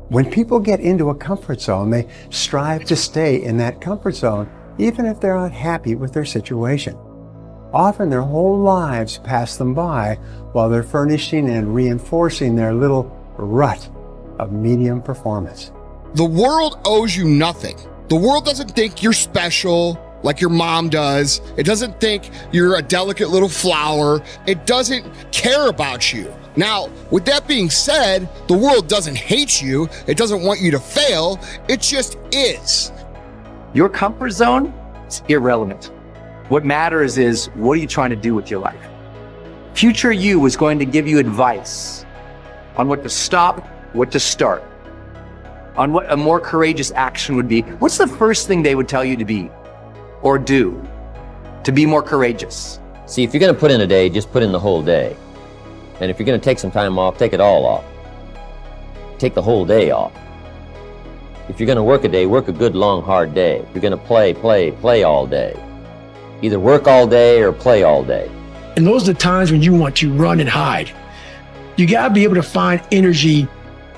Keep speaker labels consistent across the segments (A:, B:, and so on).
A: When people get into a comfort zone, they strive to stay in that comfort zone, even if they're not happy with their situation. Often their whole lives pass them by while they're furnishing and reinforcing their little rut of medium performance.
B: The world owes you nothing. The world doesn't think you're special like your mom does. It doesn't think you're a delicate little flower. It doesn't care about you. Now, with that being said, the world doesn't hate you. It doesn't want you to fail. It just is.
C: Your comfort zone is irrelevant. What matters is, what are you trying to do with your life? Future you is going to give you advice on what to stop, what to start, on what a more courageous action would be. What's the first thing they would tell you to be or do to be more courageous?
D: See, if you're going to put in a day, just put in the whole day. And if you're going to take some time off, take it all off. Take the whole day off. If you're going to work a day, work a good, long, hard day. If you're going to play all day. Either work all day or play all day.
E: And those are the times when you want to run and hide. You got to be able to find energy.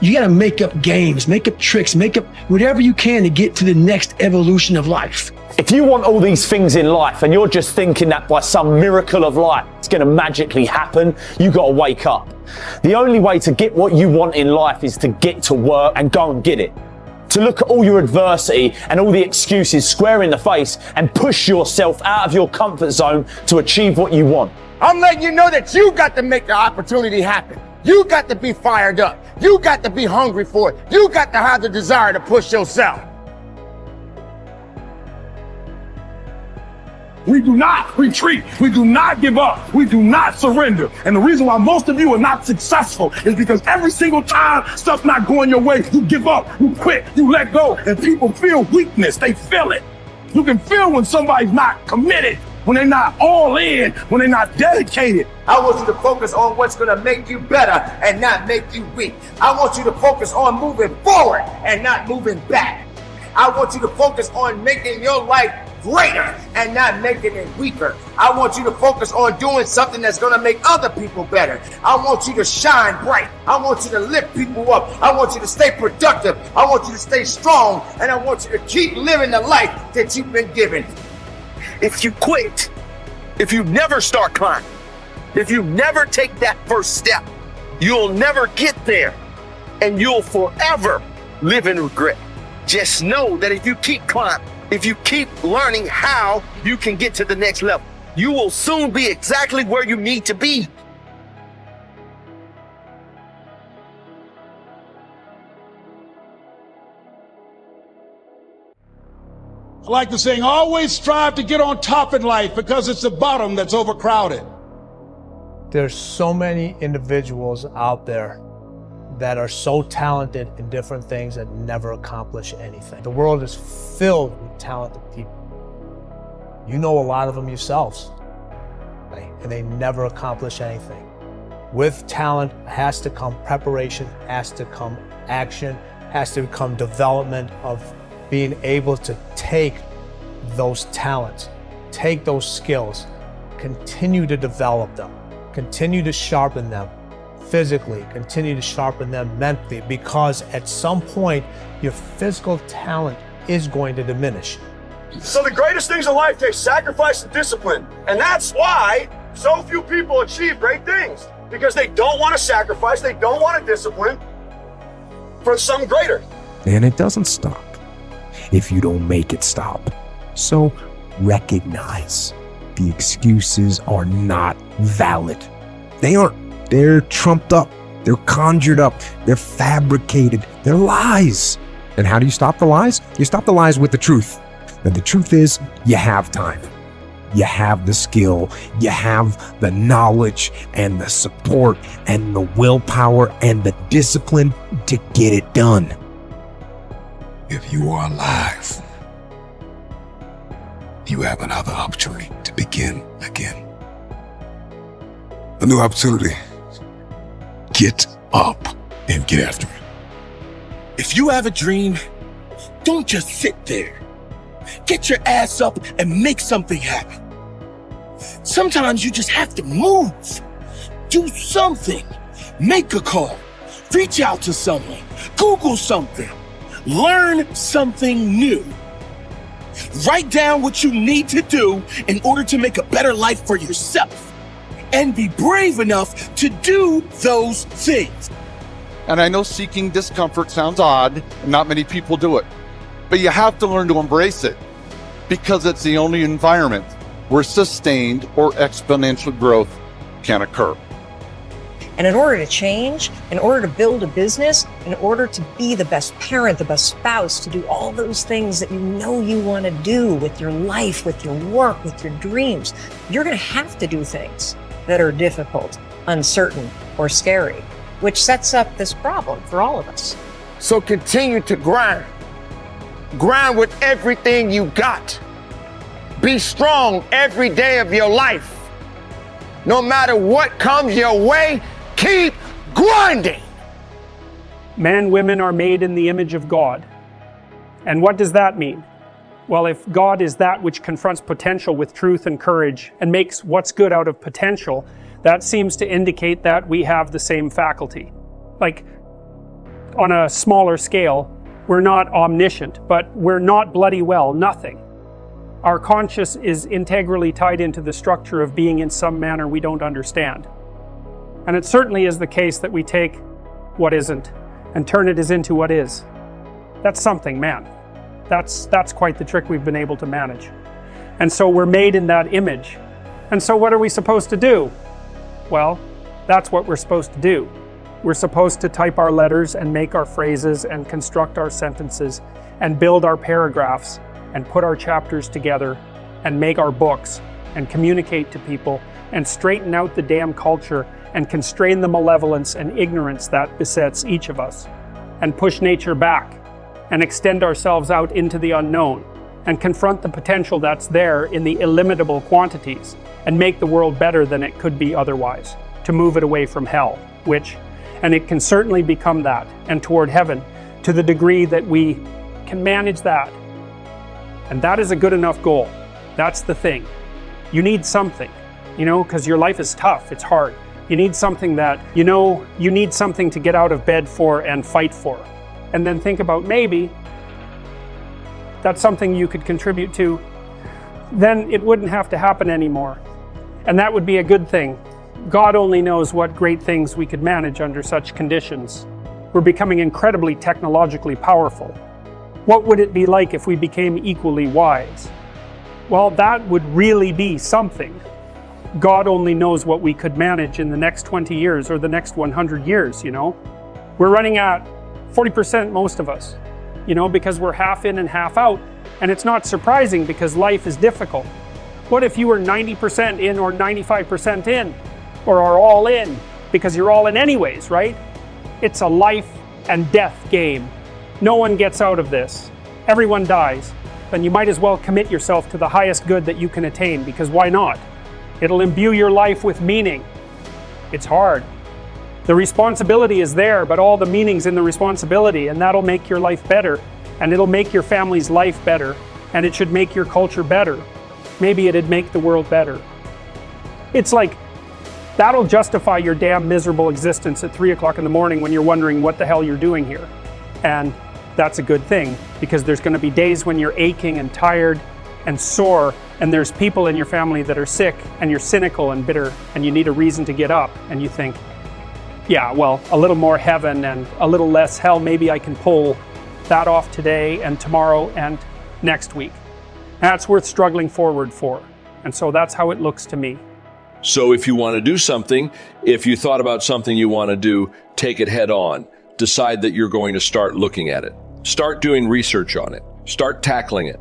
E: You got to make up games, make up tricks, make up whatever you can to get to the next evolution of life.
F: If you want all these things in life and you're just thinking that by some miracle of life it's going to magically happen, you got to wake up. The only way to get what you want in life is to get to work and go and get it. To look at all your adversity and all the excuses square in the face and push yourself out of your comfort zone to achieve what you want.
G: I'm letting you know that you got to make the opportunity happen. You got to be fired up. You got to be hungry for it. You got to have the desire to push yourself.
H: We do not retreat. We do not give up. We do not surrender. And the reason why most of you are not successful is because every single time stuff's not going your way, you give up, you quit, you let go, and people feel weakness. They feel it. You can feel when somebody's not committed, when they're not all in, when they're not dedicated.
G: I want you to focus on what's going to make you better and not make you weak. I want you to focus on moving forward and not moving back. I want you to focus on making your life greater and not making it weaker. I want you to focus on doing something that's going to make other people better. I want you to shine bright. I want you to lift people up. I want you to stay productive. I want you to stay strong. And I want you to keep living the life that you've been given.
I: If you quit, if you never start climbing, if you never take that first step, you'll never get there and you'll forever live in regret. Just know that if you keep climbing, if you keep learning how you can get to the next level, you will soon be exactly where you need to be.
J: I like the saying, always strive to get on top in life because it's the bottom that's overcrowded.
K: There's so many individuals out there that are so talented in different things that never accomplish anything. The world is filled with talented people. You know a lot of them yourselves, right? And they never accomplish anything. With talent has to come preparation, has to come action, has to come development of being able to take those talents, take those skills, continue to develop them, continue to sharpen them physically, continue to sharpen them mentally, because at some point your physical talent is going to diminish.
H: So the greatest things in life take sacrifice and discipline. And that's why so few people achieve great things. Because they don't want to sacrifice, they don't want to discipline for something greater.
L: And it doesn't stop if you don't make it stop. So recognize the excuses are not valid. They aren't. They're trumped up. They're conjured up. They're fabricated. They're lies. And how do you stop the lies? You stop the lies with the truth. And the truth is, you have time. You have the skill. You have the knowledge and the support and the willpower and the discipline to get it done.
M: If you are alive, you have another opportunity to begin again. A new opportunity. Get up and get after it.
I: If you have a dream, don't just sit there. Get your ass up and make something happen. Sometimes you just have to move. Do something. Make a call.
G: Reach out to someone. Google something. Learn something new. Write down what you need to do in order to make a better life for yourself. And be brave enough to do those things.
N: And I know seeking discomfort sounds odd, and not many people do it. But you have to learn to embrace it, because it's the only environment where sustained or exponential growth can occur.
O: And in order to change, in order to build a business, in order to be the best parent, the best spouse, to do all those things that you know you want to do with your life, with your work, with your dreams, you're going to have to do things that are difficult, uncertain, or scary, which sets up this problem for all of us.
G: So continue to grind. Grind with everything you got. Be strong every day of your life. No matter what comes your way, keep grinding.
P: Men, women are made in the image of God. And what does that mean? Well, if God is that which confronts potential with truth and courage and makes what's good out of potential, that seems to indicate that we have the same faculty. Like, on a smaller scale, we're not omniscient, but we're not bloody well nothing. Our conscience is integrally tied into the structure of being in some manner we don't understand. And it certainly is the case that we take what isn't and turn it as into what is. That's something, man. That's quite the trick we've been able to manage. And so we're made in that image. And so what are we supposed to do? Well, that's what we're supposed to do. We're supposed to type our letters and make our phrases and construct our sentences and build our paragraphs and put our chapters together and make our books and communicate to people and straighten out the damn culture and constrain the malevolence and ignorance that besets each of us and push nature back and extend ourselves out into the unknown and confront the potential that's there in the illimitable quantities and make the world better than it could be otherwise, to move it away from hell, which, and it can certainly become that, and toward heaven, to the degree that we can manage that. And that is a good enough goal. That's the thing. You need something, because your life is tough, it's hard. You need something that, you need something to get out of bed for and fight for. And then think about maybe that's something you could contribute to. Then it wouldn't have to happen anymore. And that would be a good thing. God only knows what great things we could manage under such conditions. We're becoming incredibly technologically powerful. What would it be like if we became equally wise? Well, that would really be something. God only knows what we could manage in the next 20 years or the next 100 years, We're running at 40% most of us, because we're half in and half out. And it's not surprising because life is difficult. What if you were 90% in or 95% in? Or are all in? Because you're all in anyways, right? It's a life and death game. No one gets out of this. Everyone dies. Then you might as well commit yourself to the highest good that you can attain, because why not? It'll imbue your life with meaning. It's hard. The responsibility is there, but all the meaning's in the responsibility, and that'll make your life better, and it'll make your family's life better, and it should make your culture better. Maybe it'd make the world better. It's like, that'll justify your damn miserable existence at 3 o'clock in the morning when you're wondering what the hell you're doing here. And that's a good thing, because there's going to be days when you're aching and tired and sore, and there's people in your family that are sick, and you're cynical and bitter, and you need a reason to get up, and you think, yeah, well, a little more heaven and a little less hell, maybe I can pull that off today and tomorrow and next week. That's worth struggling forward for. And so that's how it looks to me.
Q: So if you want to do something, if you thought about something you want to do, take it head on. Decide that you're going to start looking at it. Start doing research on it. Start tackling it.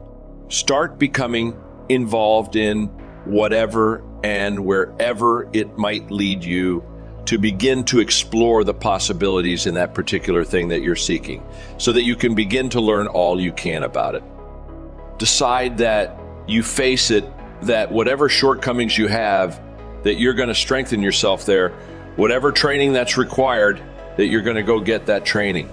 Q: Start becoming involved in whatever and wherever it might lead you, to begin to explore the possibilities in that particular thing that you're seeking, so that you can begin to learn all you can about it. Decide that you face it, that whatever shortcomings you have, that you're going to strengthen yourself there. Whatever training that's required, that you're going to go get that training,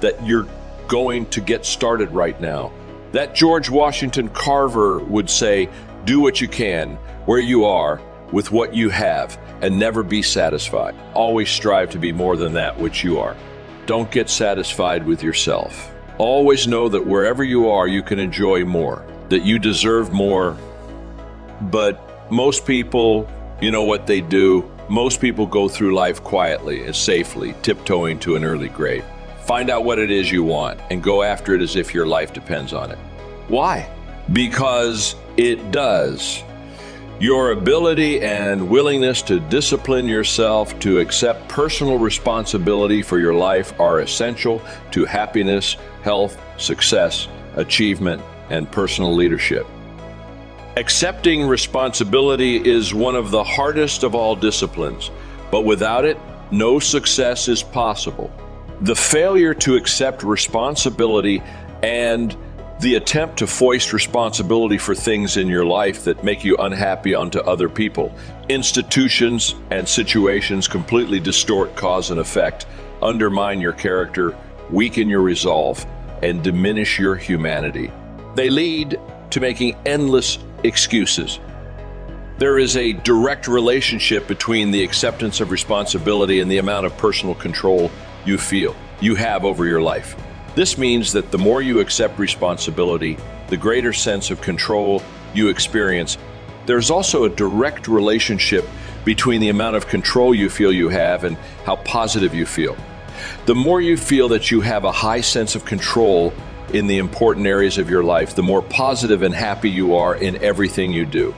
Q: that you're going to get started right now. That George Washington Carver would say, do what you can, where you are, with what you have, and never be satisfied. Always strive to be more than that which you are. don't get satisfied with yourself. Always know that wherever you are, you can enjoy more, that you deserve more. But most people, you know what they do? Most people go through life quietly and safely, tiptoeing to an early grave. Find out what it is you want and go after it as if your life depends on it. Why? Because it does. Your ability and willingness to discipline yourself to accept personal responsibility for your life are essential to happiness, health, success, achievement, and personal leadership. Accepting responsibility is one of the hardest of all disciplines, but without it, no success is possible. The failure to accept responsibility and the attempt to foist responsibility for things in your life that make you unhappy unto other people, institutions, and situations completely distort cause and effect, undermine your character, weaken your resolve, and diminish your humanity. They lead to making endless excuses. There is a direct relationship between the acceptance of responsibility and the amount of personal control you feel you have over your life. This means that the more you accept responsibility, the greater sense of control you experience. There's also a direct relationship between the amount of control you feel you have and how positive you feel. The more you feel that you have a high sense of control in the important areas of your life, the more positive and happy you are in everything you do.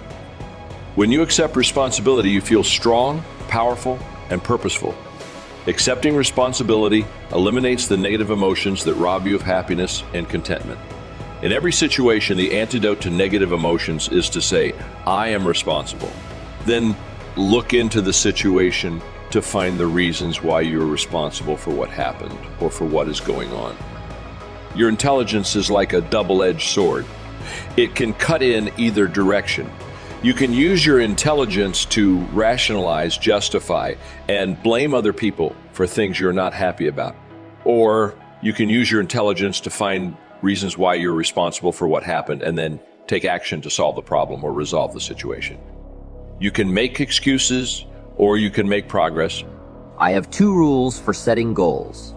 Q: When you accept responsibility, you feel strong, powerful, and purposeful. Accepting responsibility eliminates the negative emotions that rob you of happiness and contentment. In every situation, the antidote to negative emotions is to say, I am responsible. Then look into the situation to find the reasons why you're responsible for what happened or for what is going on. Your intelligence is like a double-edged sword. It can cut in either direction. You can use your intelligence to rationalize, justify, and blame other people for things you're not happy about. Or you can use your intelligence to find reasons why you're responsible for what happened and then take action to solve the problem or resolve the situation. You can make excuses or you can make progress.
D: I have 2 rules for setting goals.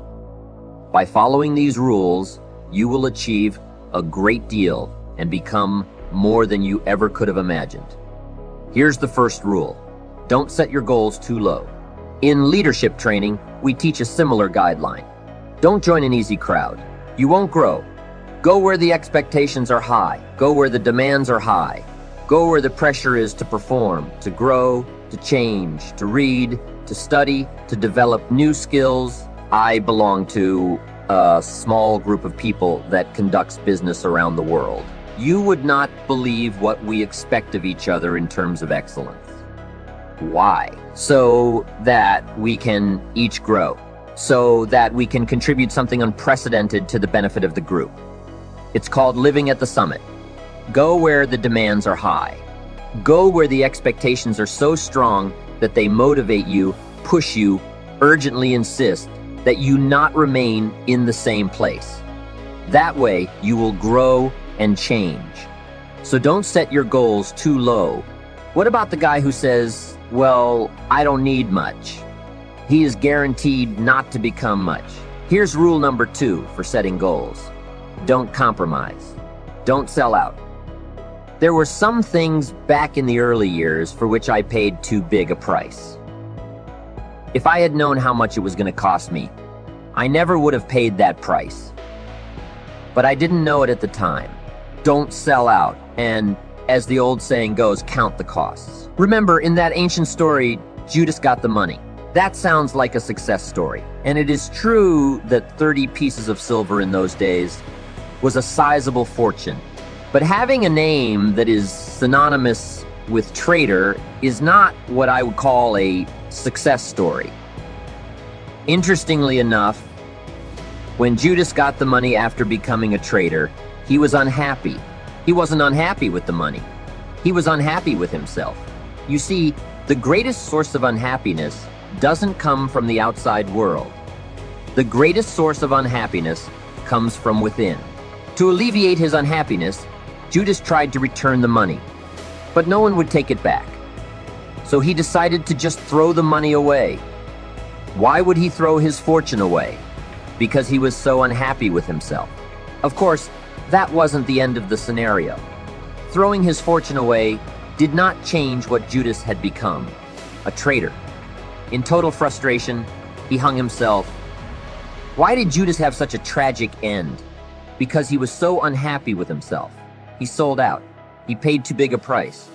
D: By following these rules, you will achieve a great deal and become more than you ever could have imagined. Here's the first rule. Don't set your goals too low. In leadership training, we teach a similar guideline. Don't join an easy crowd. You won't grow. Go where the expectations are high. Go where the demands are high. Go where the pressure is to perform, to grow, to change, to read, to study, to develop new skills. I belong to a small group of people that conducts business around the world. You would not believe what we expect of each other in terms of excellence. Why? So that we can each grow. So that we can contribute something unprecedented to the benefit of the group. It's called living at the summit. Go where the demands are high. Go where the expectations are so strong that they motivate you, push you, urgently insist that you not remain in the same place. That way, you will grow and change. So don't set your goals too low. What about the guy who says, well, I don't need much? He is guaranteed not to become much. Here's rule number 2 for setting goals. Don't compromise. Don't sell out. There were some things back in the early years for which I paid too big a price. If I had known how much it was going to cost me, I never would have paid that price. But I didn't know it at the time. Don't sell out, and as the old saying goes, count the costs. Remember, in that ancient story, Judas got the money. That sounds like a success story, and it is true that 30 pieces of silver in those days was a sizable fortune. But having a name that is synonymous with traitor is not what I would call a success story. Interestingly enough, when Judas got the money after becoming a traitor, he was unhappy. He wasn't unhappy with the money. He was unhappy with himself. You see, the greatest source of unhappiness doesn't come from the outside world. The greatest source of unhappiness comes from within. To alleviate his unhappiness, Judas tried to return the money, but no one would take it back. So he decided to just throw the money away. Why would he throw his fortune away? because he was so unhappy with himself. Of course, that wasn't the end of the scenario. Throwing his fortune away did not change what Judas had become, a traitor. In total frustration, he hung himself. Why did Judas have such a tragic end? Because he was so unhappy with himself. He sold out. He paid too big a price.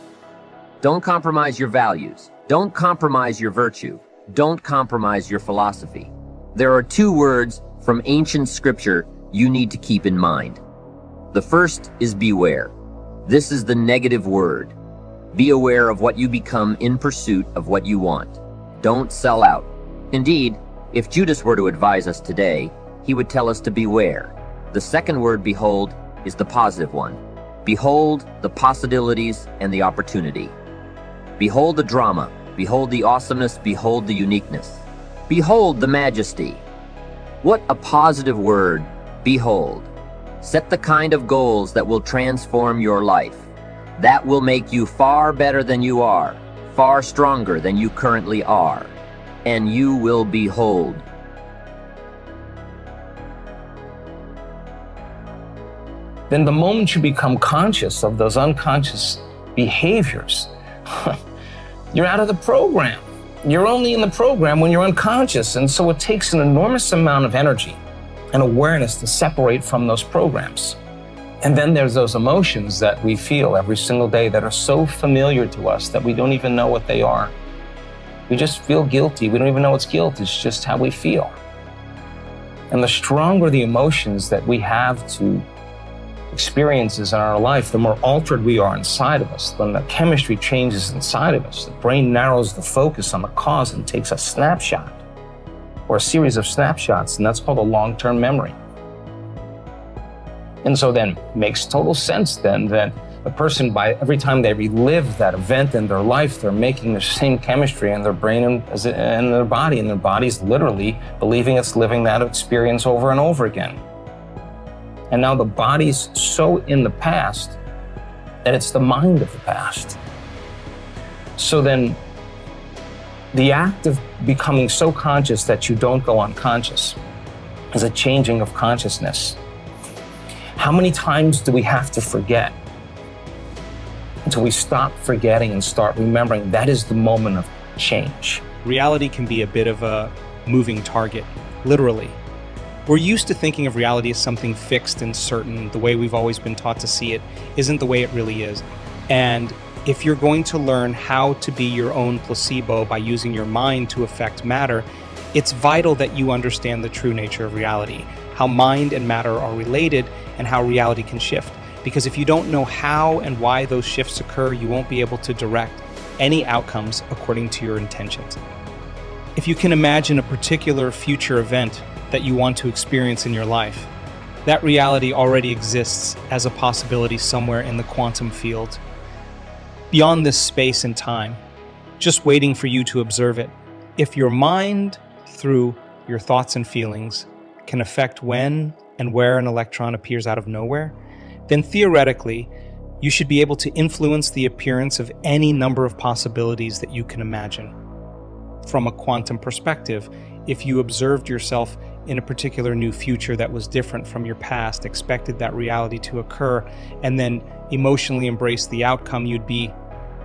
D: Don't compromise your values. Don't compromise your virtue. Don't compromise your philosophy. There are two words from ancient scripture you need to keep in mind. The first is beware. This is the negative word. Be aware of what you become in pursuit of what you want. Don't sell out. Indeed, if Judas were to advise us today, he would tell us to beware. The second word, behold, is the positive one. Behold the possibilities and the opportunity. Behold the drama. Behold the awesomeness. Behold the uniqueness. Behold the majesty. What a positive word, behold. Set the kind of goals that will transform your life. That will make you far better than you are, far stronger than you currently are, and you will behold.
R: Then the moment you become conscious of those unconscious behaviors, you're out of the program. You're only in the program when you're unconscious, and so it takes an enormous amount of energy and awareness to separate from those programs. And then there's those emotions that we feel every single day that are so familiar to us that we don't even know what they are. We just feel guilty. We don't even know it's guilt. It's just how we feel. And the stronger the emotions that we have to experiences in our life, the more altered we are inside of us. When the chemistry changes inside of us, the brain narrows the focus on the cause and takes a snapshot or a series of snapshots, and that's called a long-term memory. And so then it makes total sense then that a person, by every time they relive that event in their life, they're making the same chemistry in their brain and their body, and their body's literally believing it's living that experience over and over again. And now the body's so in the past that it's the mind of the past. So then the act of becoming so conscious that you don't go unconscious is a changing of consciousness. How many times do we have to forget until we stop forgetting and start remembering? That is the moment of change.
S: Reality can be a bit of a moving target, literally. We're used to thinking of reality as something fixed and certain. The way we've always been taught to see it isn't the way it really is. And if you're going to learn how to be your own placebo by using your mind to affect matter, it's vital that you understand the true nature of reality, how mind and matter are related, and how reality can shift. Because if you don't know how and why those shifts occur, you won't be able to direct any outcomes according to your intentions. If you can imagine a particular future event that you want to experience in your life, that reality already exists as a possibility somewhere in the quantum field, beyond this space and time, just waiting for you to observe it. If your mind, through your thoughts and feelings, can affect when and where an electron appears out of nowhere, then theoretically, you should be able to influence the appearance of any number of possibilities that you can imagine. From a quantum perspective, if you observed yourself in a particular new future that was different from your past, expected that reality to occur, and then emotionally embraced the outcome, you'd be,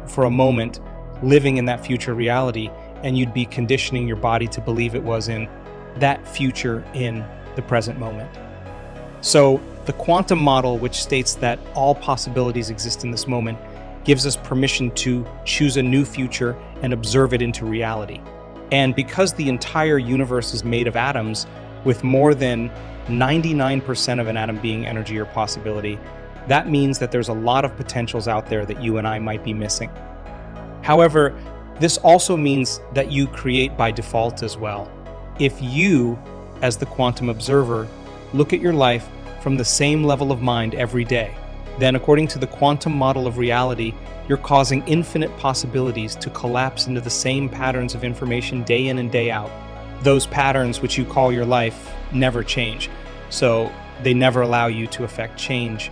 S: for a moment, living in that future reality, and you'd be conditioning your body to believe it was in that future in the present moment. So the quantum model, which states that all possibilities exist in this moment, gives us permission to choose a new future and observe it into reality. And because the entire universe is made of atoms, with more than 99% of an atom being energy or possibility, that means that there's a lot of potentials out there that you and I might be missing. However, this also means that you create by default as well. If you, as the quantum observer, look at your life from the same level of mind every day, then according to the quantum model of reality, you're causing infinite possibilities to collapse into the same patterns of information day in and day out. Those patterns, which you call your life, never change, so they never allow you to affect change.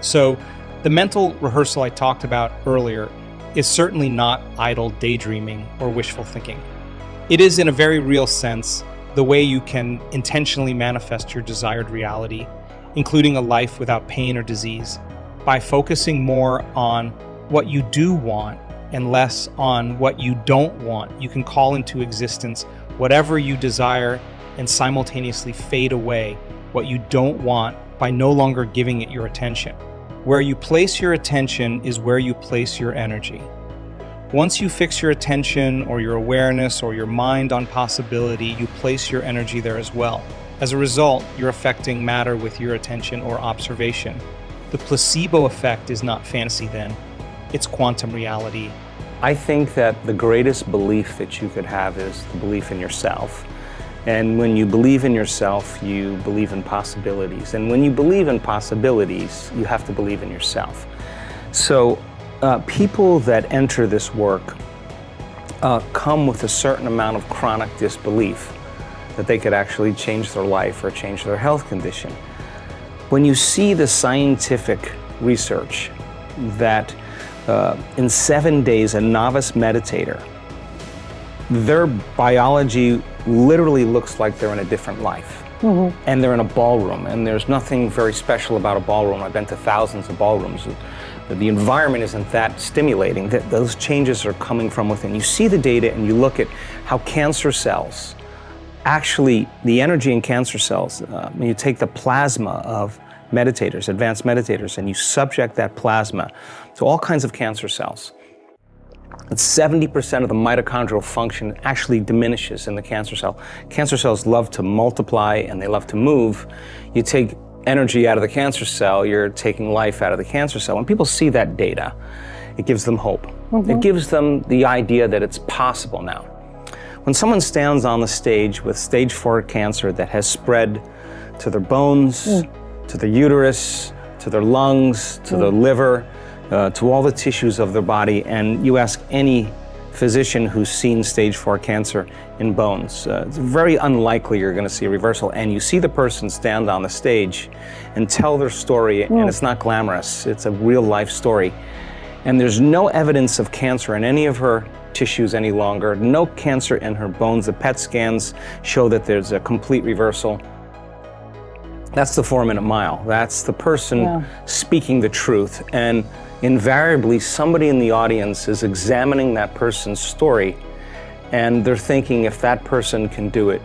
S: So the mental rehearsal I talked about earlier is certainly not idle daydreaming or wishful thinking. It is, in a very real sense, the way you can intentionally manifest your desired reality, including a life without pain or disease, by focusing more on what you do want and less on what you don't want. You can call into existence whatever you desire and simultaneously fade away what you don't want by no longer giving it your attention. Where you place your attention is where you place your energy. Once you fix your attention or your awareness or your mind on possibility, you place your energy there as well. As a result, you're affecting matter with your attention or observation. The placebo effect is not fantasy then, it's quantum reality.
R: I think that the greatest belief that you could have is the belief in yourself. And when you believe in yourself, you believe in possibilities. And when you believe in possibilities, you have to believe in yourself. So people that enter this work come with a certain amount of chronic disbelief that they could actually change their life or change their health condition. When you see the scientific research that in 7 days, a novice meditator, their biology literally looks like they're in a different life. And they're in a ballroom, and there's nothing very special about a ballroom. I've been to thousands of ballrooms. The environment isn't that stimulating. Those changes are coming from within. You see the data and you look at how cancer cells, actually the energy in cancer cells, when you take the plasma of meditators, advanced meditators, and you subject that plasma to all kinds of cancer cells, 70% of the mitochondrial function actually diminishes in the cancer cell. Cancer cells love to multiply and they love to move. You take energy out of the cancer cell, you're taking life out of the cancer cell. When people see that data, it gives them hope. It gives them the idea that it's possible now. When someone stands on the stage with stage 4 cancer that has spread to their bones, to their uterus, to their lungs, to their liver, to all the tissues of their body, and you ask any physician who's seen stage 4 cancer in bones, it's very unlikely you're going to see a reversal. And you see the person stand on the stage and tell their story, and it's not glamorous, it's a real life story. And there's no evidence of cancer in any of her tissues any longer, no cancer in her bones. The PET scans show that there's a complete reversal. That's the 4-minute mile. That's the person speaking the truth. And invariably, somebody in the audience is examining that person's story, and they're thinking, if that person can do it,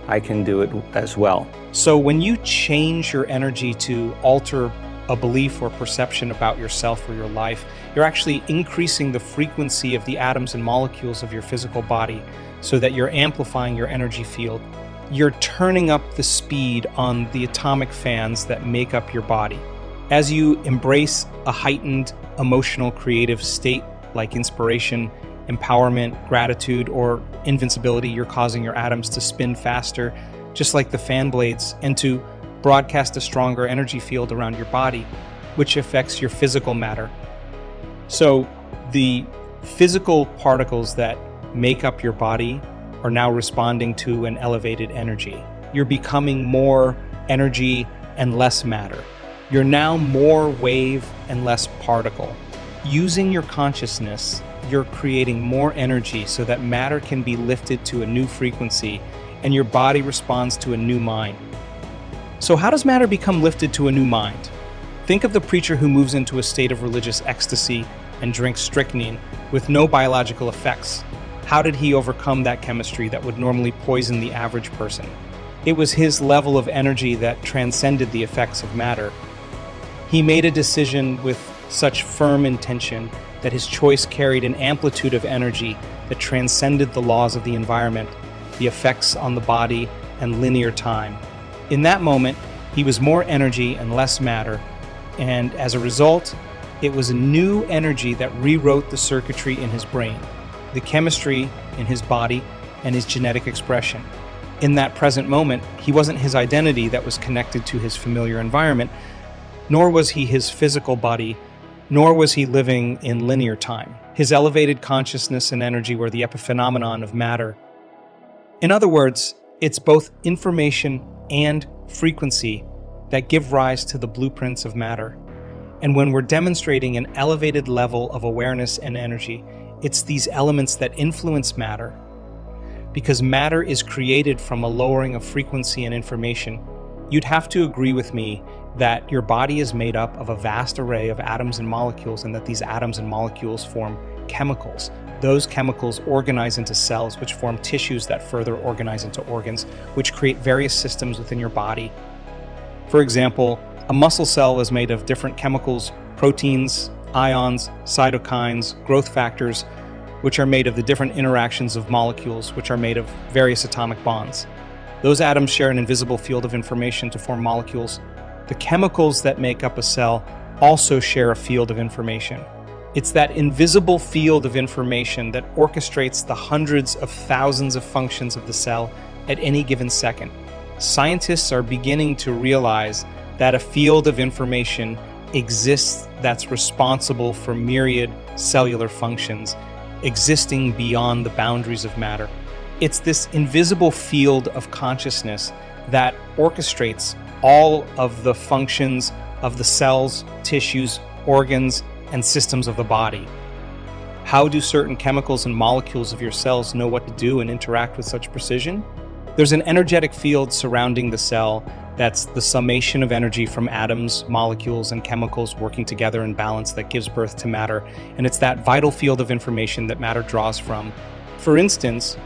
R: I can do it as well.
S: So when you change your energy to alter a belief or perception about yourself or your life, you're actually increasing the frequency of the atoms and molecules of your physical body so that you're amplifying your energy field. You're turning up the speed on the atomic fans that make up your body. As you embrace a heightened emotional creative state like inspiration, empowerment, gratitude, or invincibility, you're causing your atoms to spin faster, just like the fan blades, and to broadcast a stronger energy field around your body, which affects your physical matter. So the physical particles that make up your body are now responding to an elevated energy. You're becoming more energy and less matter. You're now more wave and less particle. Using your consciousness, you're creating more energy so that matter can be lifted to a new frequency and your body responds to a new mind. So how does matter become lifted to a new mind? Think of the preacher who moves into a state of religious ecstasy and drinks strychnine with no biological effects. How did he overcome that chemistry that would normally poison the average person? It was his level of energy that transcended the effects of matter. He made a decision with such firm intention that his choice carried an amplitude of energy that transcended the laws of the environment, the effects on the body, and linear time. In that moment, he was more energy and less matter, and as a result, it was a new energy that rewrote the circuitry in his brain, the chemistry in his body, and his genetic expression. In that present moment, he wasn't his identity that was connected to his familiar environment, nor was he his physical body, nor was he living in linear time. His elevated consciousness and energy were the epiphenomenon of matter. In other words, it's both information and frequency that give rise to the blueprints of matter. And when we're demonstrating an elevated level of awareness and energy, it's these elements that influence matter. because matter is created from a lowering of frequency and information. You'd have to agree with me that your body is made up of a vast array of atoms and molecules, and that these atoms and molecules form chemicals. Those chemicals organize into cells, which form tissues that further organize into organs, which create various systems within your body. For example, a muscle cell is made of different chemicals, proteins, ions, cytokines, growth factors, which are made of the different interactions of molecules, which are made of various atomic bonds. Those atoms share an invisible field of information to form molecules. The chemicals that make up a cell also share a field of information. It's that invisible field of information that orchestrates the hundreds of thousands of functions of the cell at any given second. Scientists are beginning to realize that a field of information exists that's responsible for myriad cellular functions, existing beyond the boundaries of matter. It's this invisible field of consciousness that orchestrates all of the functions of the cells, tissues, organs, and systems of the body. How do certain chemicals and molecules of your cells know what to do and interact with such precision? There's an energetic field surrounding the cell that's the summation of energy from atoms, molecules, and chemicals working together in balance that gives birth to matter, and it's that vital field of information that matter draws from. For instance,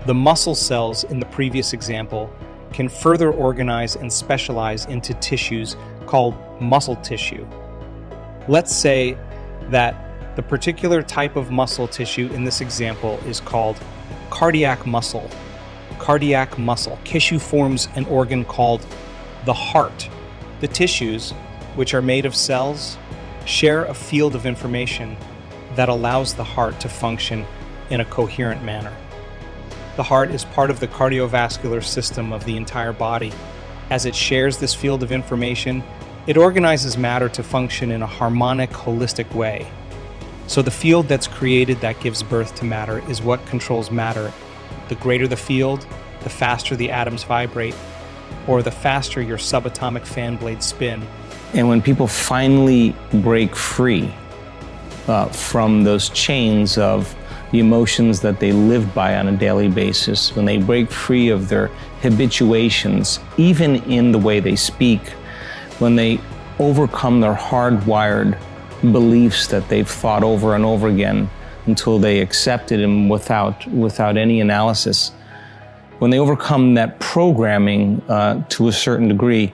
S: the muscle cells in the previous example can further organize and specialize into tissues called muscle tissue. Let's say that the particular type of muscle tissue in this example is called cardiac muscle. Cardiac muscle tissue forms an organ called the heart. The tissues, which are made of cells, share a field of information that allows the heart to function in a coherent manner. The heart is part of the cardiovascular system of the entire body. As it shares this field of information, it organizes matter to function in a harmonic, holistic way. So the field that's created that gives birth to matter is what controls matter. The greater the field, the faster the atoms vibrate, or the faster your subatomic fan blades spin.
R: And when people finally break free from those chains of the emotions that they live by on a daily basis, when they break free of their habituations, even in the way they speak, when they overcome their hardwired beliefs that they've thought over and over again until they accepted them without any analysis, when they overcome that programming to a certain degree,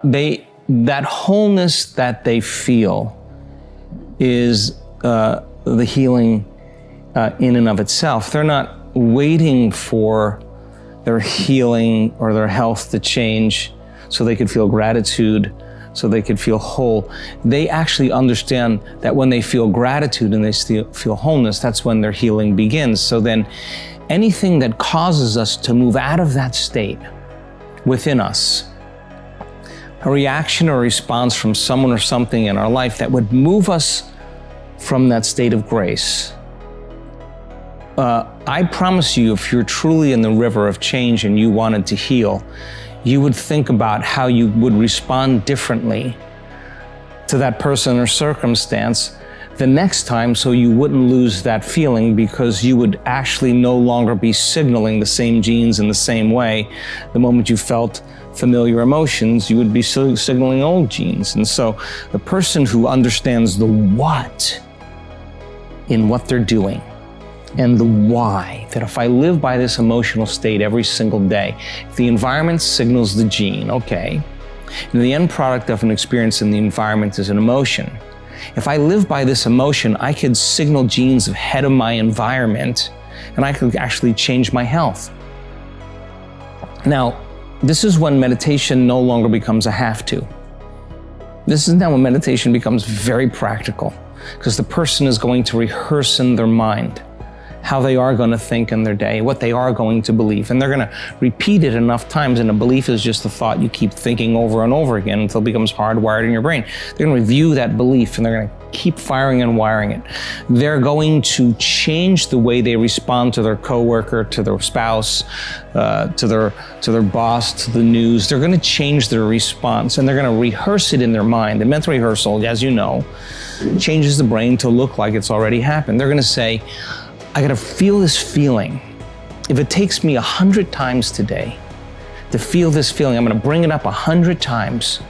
R: that wholeness that they feel is the healing in and of itself. They're not waiting for their healing or their health to change so they could feel gratitude, so they could feel whole. They actually understand that when they feel gratitude and they feel wholeness, that's when their healing begins. So then anything that causes us to move out of that state within us, a reaction or response from someone or something in our life that would move us from that state of grace, I promise you, if you're truly in the river of change and you wanted to heal, you would think about how you would respond differently to that person or circumstance the next time, so you wouldn't lose that feeling, because you would actually no longer be signaling the same genes in the same way. The moment you felt familiar emotions, you would be signaling old genes. And so the person who understands the what in what they're doing, and the why, that if I live by this emotional state every single day, if the environment signals the gene, okay, and the end product of an experience in the environment is an emotion. If I live by this emotion, I could signal genes ahead of my environment, and I could actually change my health. Now, this is when meditation no longer becomes a have to. This is now when meditation becomes very practical, because the person is going to rehearse in their mind how they are going to think in their day, what they are going to believe. And they're going to repeat it enough times, and a belief is just a thought you keep thinking over and over again until it becomes hardwired in your brain. They're going to review that belief, and they're going to keep firing and wiring it. They're going to change the way they respond to their coworker, to their spouse, to their boss, to the news. They're going to change their response, and they're going to rehearse it in their mind. The mental rehearsal, as you know, changes the brain to look like it's already happened. They're going to say, I got to feel this feeling if it takes me 100 times today to feel this feeling, I'm gonna bring it up 100 times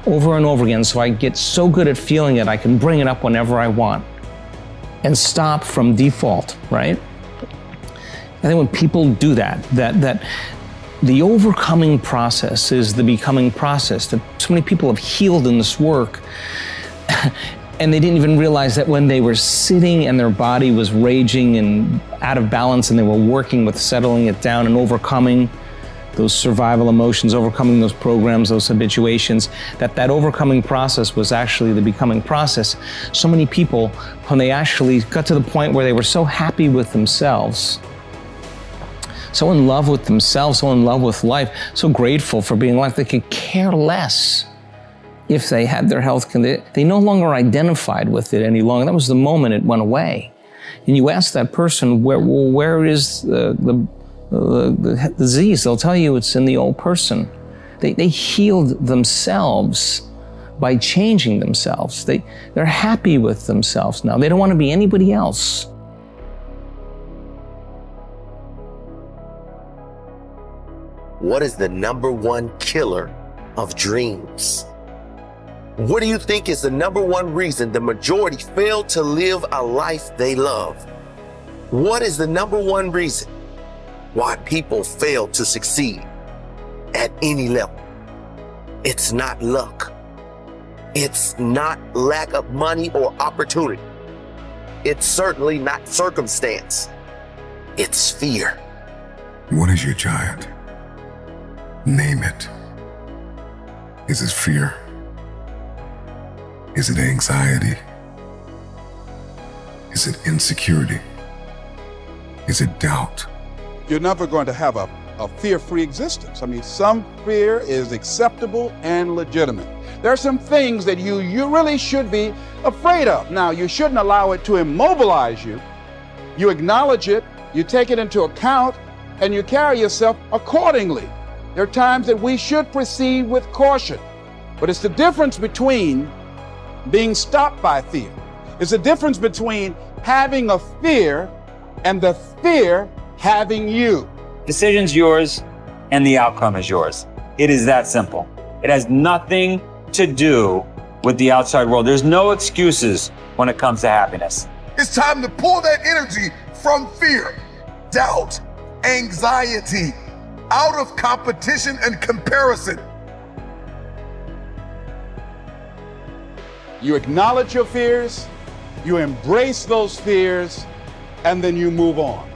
R: over and over again so I get so good at feeling it, I can bring it up whenever I want and stop from default, right? I think when people do that the overcoming process is the becoming process. That so many people have healed in this work and they didn't even realize that when they were sitting and their body was raging and out of balance and they were working with settling it down and overcoming those survival emotions, overcoming those programs, those habituations, that overcoming process was actually the becoming process. So many people, when they actually got to the point where they were so happy with themselves, so in love with themselves, so in love with life, so grateful for being alive, they could care less if they had their health condition. They no longer identified with it any longer. That was the moment it went away. And you ask that person, where is the disease? They'll tell you it's in the old person. They healed themselves by changing themselves. They're happy with themselves now. They don't want to be anybody else.
I: What is the number one killer of dreams? What do you think is the number one reason the majority fail to live a life they love? What is the number one reason why people fail to succeed at any level? It's not luck. It's not lack of money or opportunity. It's certainly not circumstance. It's fear.
M: What is your giant? Name it. Is it fear? Is it anxiety? Is it insecurity? Is it doubt?
J: You're never going to have a fear-free existence. I mean, some fear is acceptable and legitimate. There are some things that you really should be afraid of. Now, you shouldn't allow it to immobilize you. You acknowledge it, you take it into account, and you carry yourself accordingly. There are times that we should proceed with caution, but it's the difference between being stopped by fear. It's the difference between having a fear and the fear having you.
T: Decision's yours and the outcome is yours. It is that simple. It has nothing to do with the outside world. There's no excuses when it comes to happiness.
M: It's time to pull that energy from fear, doubt, anxiety, out of competition and comparison.
J: You acknowledge your fears, you embrace those fears, and then you move on.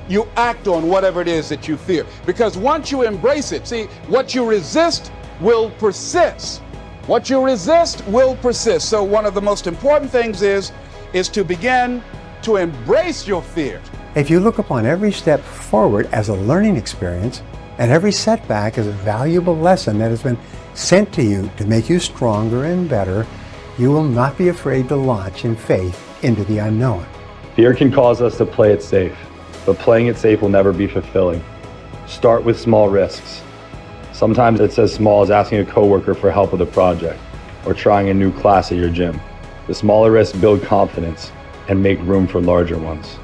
J: You act on whatever it is that you fear. Because once you embrace it, see, what you resist will persist. What you resist will persist. So one of the most important things is to begin to embrace your fear.
A: If you look upon every step forward as a learning experience, and every setback as a valuable lesson that has been sent to you to make you stronger and better, you will not be afraid to launch in faith into the unknown.
U: Fear can cause us to play it safe, but playing it safe will never be fulfilling. Start with small risks. Sometimes it's as small as asking a coworker for help with a project or trying a new class at your gym. The smaller risks build confidence and make room for larger ones.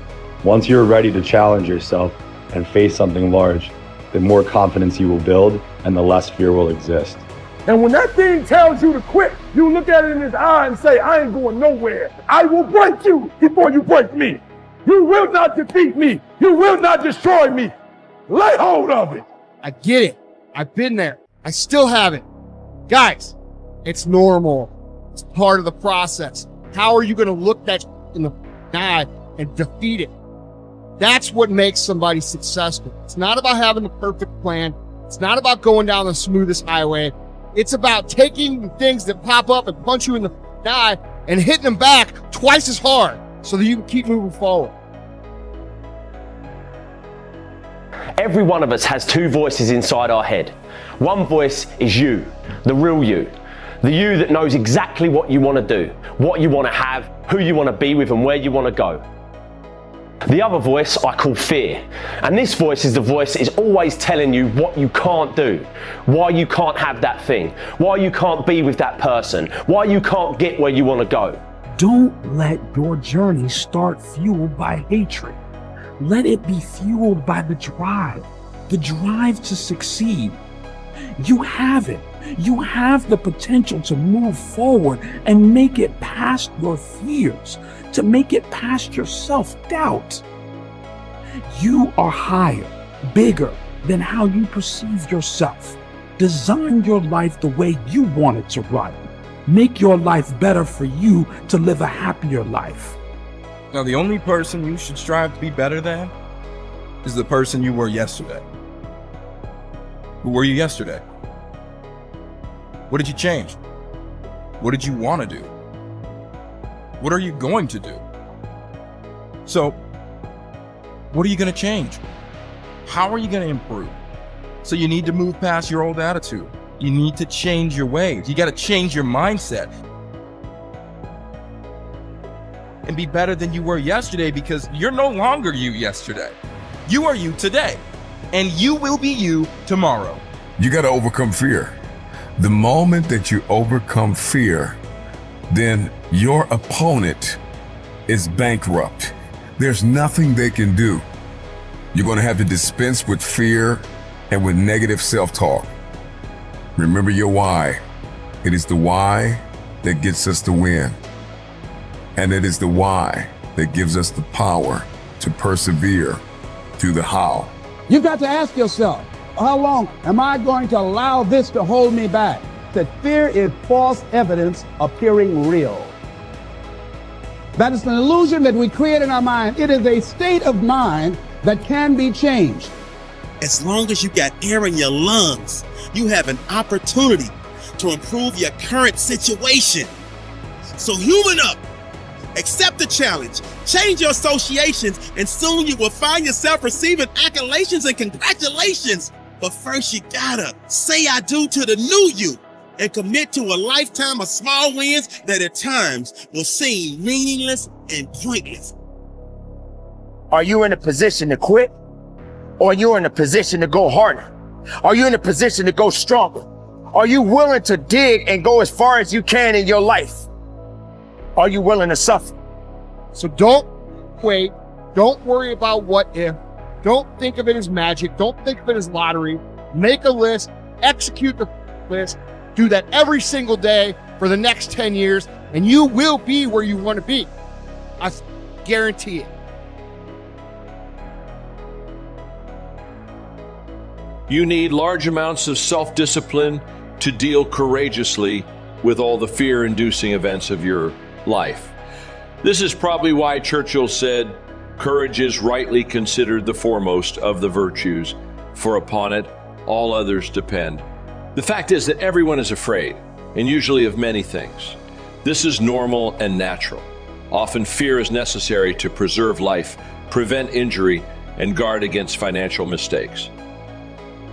U: Once you're ready to challenge yourself and face something large, the more confidence you will build and the less fear will exist.
H: And when that thing tells you to quit, you look at it in his eye and say, I ain't going nowhere. I will break you before you break me. You will not defeat me. You will not destroy me. Lay hold of it.
B: I get it. I've been there. I still have it. Guys, it's normal. It's part of the process. How are you going to look that in the eye and defeat it? That's what makes somebody successful. It's not about having the perfect plan. It's not about going down the smoothest highway. It's about taking things that pop up and punch you in the eye and hitting them back twice as hard so that you can keep moving forward.
V: Every one of us has two voices inside our head. One voice is you, the real you. The you that knows exactly what you want to do, what you want to have, who you want to be with, and where you want to go. The other voice I call fear. And this voice is the voice that is always telling you what you can't do, why you can't have that thing, why you can't be with that person, why you can't get where you want to go.
L: Don't let your journey start fueled by hatred.
H: Let it be fueled by the drive to succeed. You have it. You have the potential to move forward and make it past your fears, to make it past your self-doubt. You are higher, bigger than how you perceive yourself. Design your life the way you want it to run. Make your life better for you to live a happier life.
C: Now, the only person you should strive to be better than is the person you were yesterday. Who were you yesterday? What did you change? What did you want to do? What are you going to do? So, what are you going to change? How are you going to improve? So you need to move past your old attitude. You need to change your ways. You got to change your mindset and be better than you were yesterday, because you're no longer you yesterday. You are you today, and you will be you tomorrow.
M: You got to overcome fear. The moment that you overcome fear, then your opponent is bankrupt. There's nothing they can do. You're going to have to dispense with fear and with negative self-talk. Remember your why. It is the why that gets us to win. And it is the why that gives us the power to persevere through the how.
J: You've got to ask yourself, how long am I going to allow this to hold me back? That fear is false evidence appearing real. That is an illusion that we create in our mind. It is a state of mind that can be changed.
E: As long as you got air in your lungs, you have an opportunity to improve your current situation. So human up, accept the challenge, change your associations, and soon you will find yourself receiving accolades and congratulations. But first you gotta say I do to the new you and commit to a lifetime of small wins that at times will seem meaningless and pointless.
G: Are you in a position to quit? Or are you in a position to go harder? Are you in a position to go stronger? Are you willing to dig and go as far as you can in your life? Are you willing to suffer?
B: So don't wait. Don't worry about what if. Don't think of it as magic. Don't think of it as lottery. Make a list, execute the list, do that every single day for the next 10 years, and you will be where you want to be. I guarantee it.
Q: You need large amounts of self-discipline to deal courageously with all the fear-inducing events of your life. This is probably why Churchill said, "Courage is rightly considered the foremost of the virtues, for upon it all others depend." The fact is that everyone is afraid, and usually of many things. This is normal and natural. Often fear is necessary to preserve life, prevent injury, and guard against financial mistakes.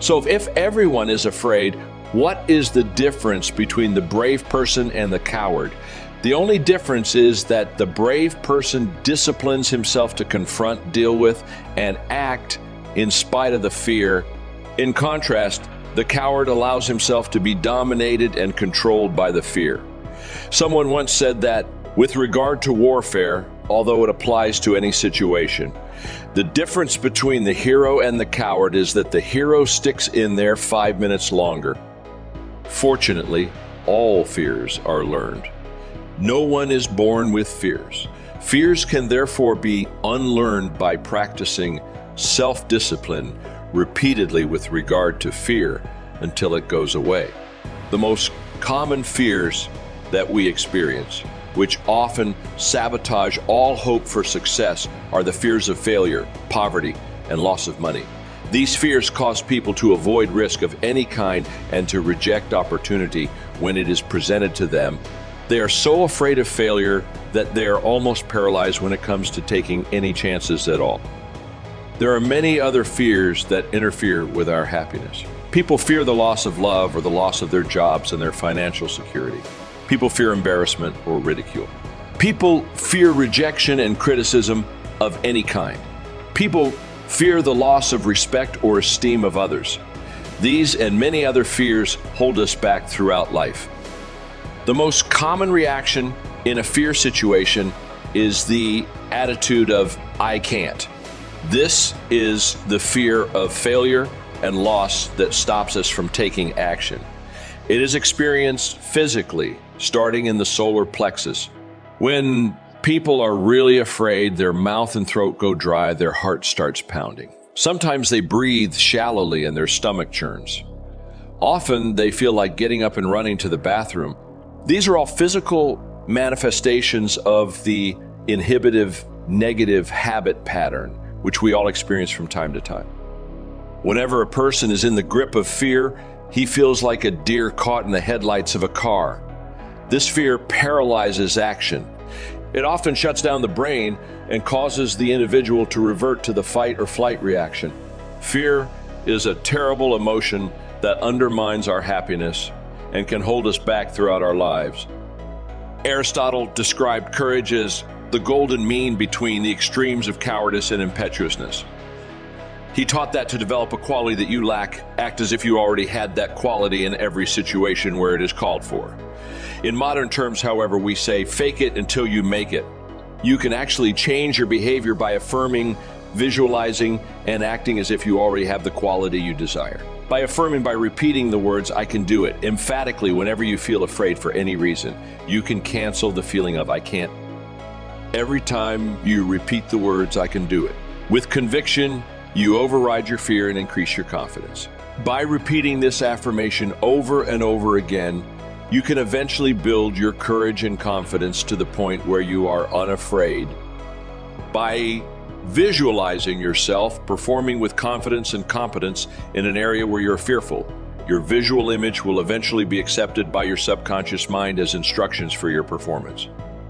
Q: So if everyone is afraid, what is the difference between the brave person and the coward? The only difference is that the brave person disciplines himself to confront, deal with, and act in spite of the fear. In contrast, the coward allows himself to be dominated and controlled by the fear. Someone once said that, with regard to warfare, although it applies to any situation, the difference between the hero and the coward is that the hero sticks in there 5 minutes longer. Fortunately, all fears are learned. No one is born with fears. Fears can therefore be unlearned by practicing self-discipline repeatedly with regard to fear until it goes away. The most common fears that we experience, which often sabotage all hope for success, are the fears of failure, poverty, and loss of money. These fears cause people to avoid risk of any kind and to reject opportunity when it is presented to them. They are so afraid of failure that they are almost paralyzed when it comes to taking any chances at all. There are many other fears that interfere with our happiness. People fear the loss of love or the loss of their jobs and their financial security. People fear embarrassment or ridicule. People fear rejection and criticism of any kind. People fear the loss of respect or esteem of others. These and many other fears hold us back throughout life. The most common reaction in a fear situation is the attitude of, "I can't." This is the fear of failure and loss that stops us from taking action. It is experienced physically, starting in the solar plexus. When people are really afraid, their mouth and throat go dry, their heart starts pounding. Sometimes they breathe shallowly and their stomach churns. Often they feel like getting up and running to the bathroom. These are all physical manifestations of the inhibitive, negative habit pattern, which we all experience from time to time. Whenever a person is in the grip of fear, he feels like a deer caught in the headlights of a car. This fear paralyzes action. It often shuts down the brain and causes the individual to revert to the fight or flight reaction. Fear is a terrible emotion that undermines our happiness and can hold us back throughout our lives. Aristotle described courage as the golden mean between the extremes of cowardice and impetuousness. He taught that to develop a quality that you lack, act as if you already had that quality in every situation where it is called for. In modern terms, however, we say fake it until you make it. You can actually change your behavior by affirming, visualizing, and acting as if you already have the quality you desire. By affirming, by repeating the words, I can do it, emphatically whenever you feel afraid for any reason, you can cancel the feeling of I can't. Every time you repeat the words, I can do it. With conviction, you override your fear and increase your confidence. By repeating this affirmation over and over again, you can eventually build your courage and confidence to the point where you are unafraid. By visualizing yourself performing with confidence and competence in an area where you're fearful, your visual image will eventually be accepted by your subconscious mind as instructions for your performance.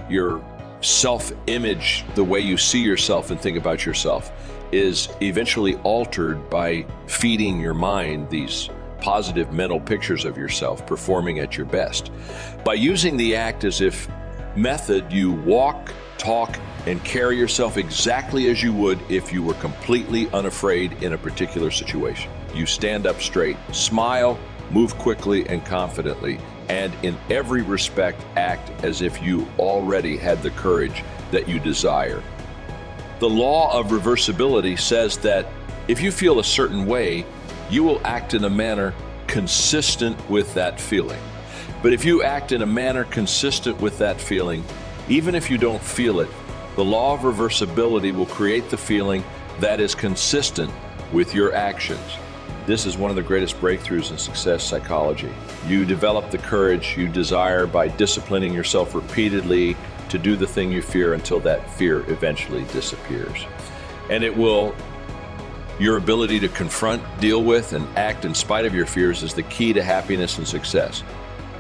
Q: Your self-image, the way you see yourself and think about yourself, is eventually altered by feeding your mind these positive mental pictures of yourself performing at your best. By using the act as if method, you walk, talk, and carry yourself exactly as you would if you were completely unafraid in a particular situation. You stand up straight, smile, move quickly and confidently, and in every respect act as if you already had the courage that you desire. The law of reversibility says that if you feel a certain way, you will act in a manner consistent with that feeling. But if you act in a manner consistent with that feeling, even if you don't feel it, the law of reversibility will create the feeling that is consistent with your actions. This is one of the greatest breakthroughs in success psychology. You develop the courage you desire by disciplining yourself repeatedly to do the thing you fear until that fear eventually disappears. And your ability to confront, deal with, and act in spite of your fears is the key to happiness and success.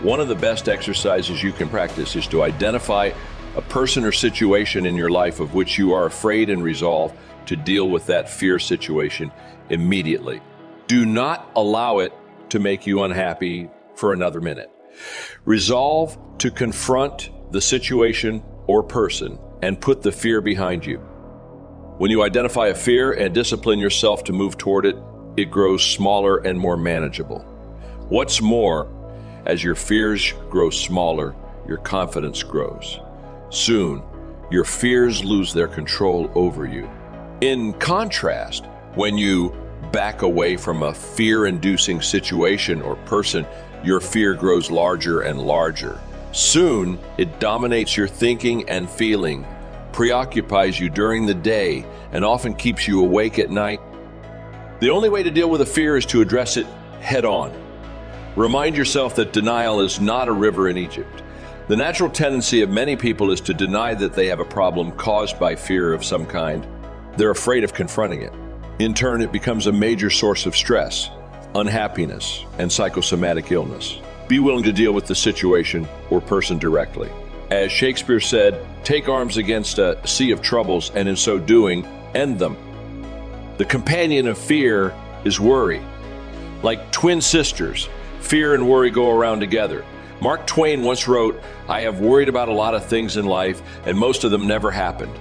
Q: One of the best exercises you can practice is to identify a person or situation in your life of which you are afraid and resolve to deal with that fear situation immediately. Do not allow it to make you unhappy for another minute. Resolve to confront the situation or person and put the fear behind you. When you identify a fear and discipline yourself to move toward it, it grows smaller and more manageable. What's more, as your fears grow smaller, your confidence grows. Soon, your fears lose their control over you. In contrast, when you back away from a fear-inducing situation or person, your fear grows larger and larger. Soon, it dominates your thinking and feeling, preoccupies you during the day, and often keeps you awake at night. The only way to deal with a fear is to address it head on. Remind yourself that denial is not a river in Egypt. The natural tendency of many people is to deny that they have a problem caused by fear of some kind. They're afraid of confronting it. In turn, it becomes a major source of stress, unhappiness, and psychosomatic illness. Be willing to deal with the situation or person directly. As Shakespeare said, take arms against a sea of troubles, and in so doing, end them. The companion of fear is worry. Like twin sisters, fear and worry go around together. Mark Twain once wrote, I have worried about a lot of things in life, and most of them never happened.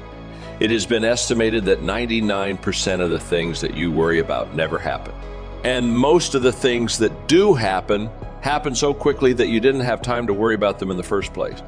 Q: It has been estimated that 99% of the things that you worry about never happen. And most of the things that do happen so quickly that you didn't have time to worry about them in the first place.